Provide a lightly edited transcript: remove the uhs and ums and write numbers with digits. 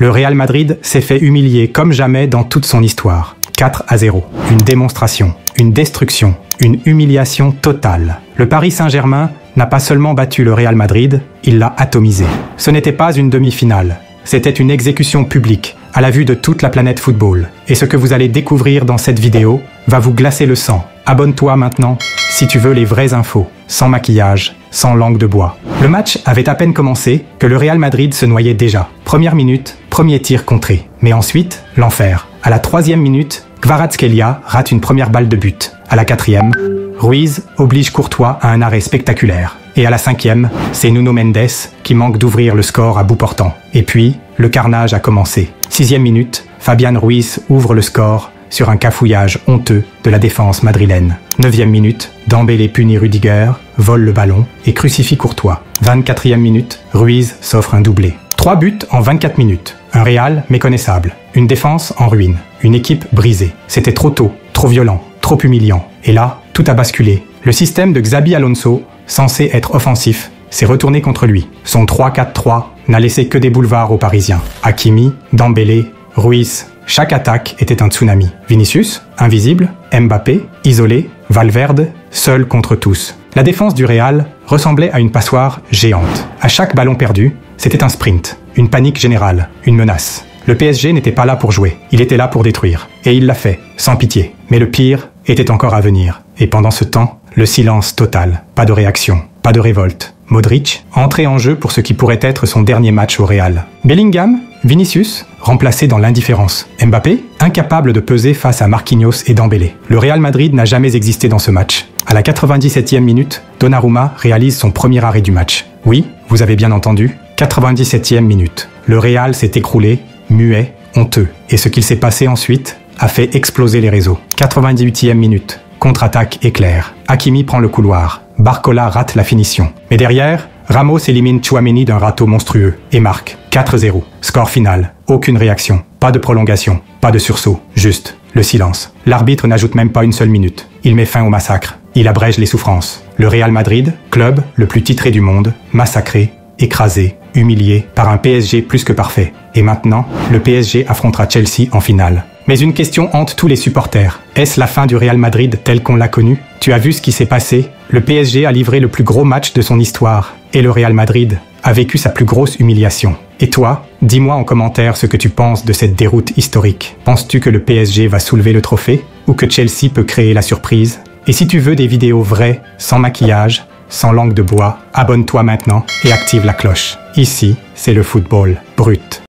Le Real Madrid s'est fait humilier comme jamais dans toute son histoire. 4-0. Une démonstration, une destruction, une humiliation totale. Le Paris Saint-Germain n'a pas seulement battu le Real Madrid, il l'a atomisé. Ce n'était pas une demi-finale, c'était une exécution publique, à la vue de toute la planète football. Et ce que vous allez découvrir dans cette vidéo va vous glacer le sang. Abonne-toi maintenant si tu veux les vraies infos, sans maquillage, sans langue de bois. Le match avait à peine commencé que le Real Madrid se noyait déjà. Première minute, premier tir contré. Mais ensuite, l'enfer. À la 3e minute, Kvaratskhelia rate une première balle de but. À la 4e, Ruiz oblige Courtois à un arrêt spectaculaire. Et à la 5e, c'est Nuno Mendes qui manque d'ouvrir le score à bout portant. Et puis, le carnage a commencé. 6e minute, Fabian Ruiz ouvre le score sur un cafouillage honteux de la défense madrilène. 9e minute, Dembélé punit Rudiger, vole le ballon et crucifie Courtois. 24e minute, Ruiz s'offre un doublé. 3 buts en 24 minutes. Un Real méconnaissable. Une défense en ruine. Une équipe brisée. C'était trop tôt, trop violent, trop humiliant. Et là, tout a basculé. Le système de Xabi Alonso, censé être offensif, s'est retourné contre lui. Son 3-4-3 n'a laissé que des boulevards aux Parisiens. Hakimi, Dembélé, Ruiz. Chaque attaque était un tsunami. Vinicius, invisible, Mbappé, isolé, Valverde, seul contre tous. La défense du Real ressemblait à une passoire géante. À chaque ballon perdu, c'était un sprint, une panique générale, une menace. Le PSG n'était pas là pour jouer, il était là pour détruire. Et il l'a fait, sans pitié. Mais le pire était encore à venir. Et pendant ce temps, le silence total. Pas de réaction, pas de révolte. Modric, entré en jeu pour ce qui pourrait être son dernier match au Real. Bellingham, Vinicius, remplacé dans l'indifférence. Mbappé, incapable de peser face à Marquinhos et Dembélé. Le Real Madrid n'a jamais existé dans ce match. À la 97e minute, Donnarumma réalise son premier arrêt du match. Oui, vous avez bien entendu, 97e minute. Le Real s'est écroulé, muet, honteux. Et ce qu'il s'est passé ensuite a fait exploser les réseaux. 98e minute. Contre-attaque éclair. Hakimi prend le couloir. Barcola rate la finition. Mais derrière, Ramos élimine Tchouaméni d'un râteau monstrueux et marque 4-0. Score final. Aucune réaction. Pas de prolongation. Pas de sursaut. Juste le silence. L'arbitre n'ajoute même pas une seule minute. Il met fin au massacre. Il abrège les souffrances. Le Real Madrid, club le plus titré du monde, massacré, écrasé, humilié par un PSG plus que parfait. Et maintenant, le PSG affrontera Chelsea en finale. Mais une question hante tous les supporters. Est-ce la fin du Real Madrid tel qu'on l'a connu? Tu as vu ce qui s'est passé? Le PSG a livré le plus gros match de son histoire. Et le Real Madrid a vécu sa plus grosse humiliation. Et toi, dis-moi en commentaire ce que tu penses de cette déroute historique. Penses-tu que le PSG va soulever le trophée? Ou que Chelsea peut créer la surprise? Et si tu veux des vidéos vraies, sans maquillage, sans langue de bois, abonne-toi maintenant et active la cloche. Ici, c'est le football brut.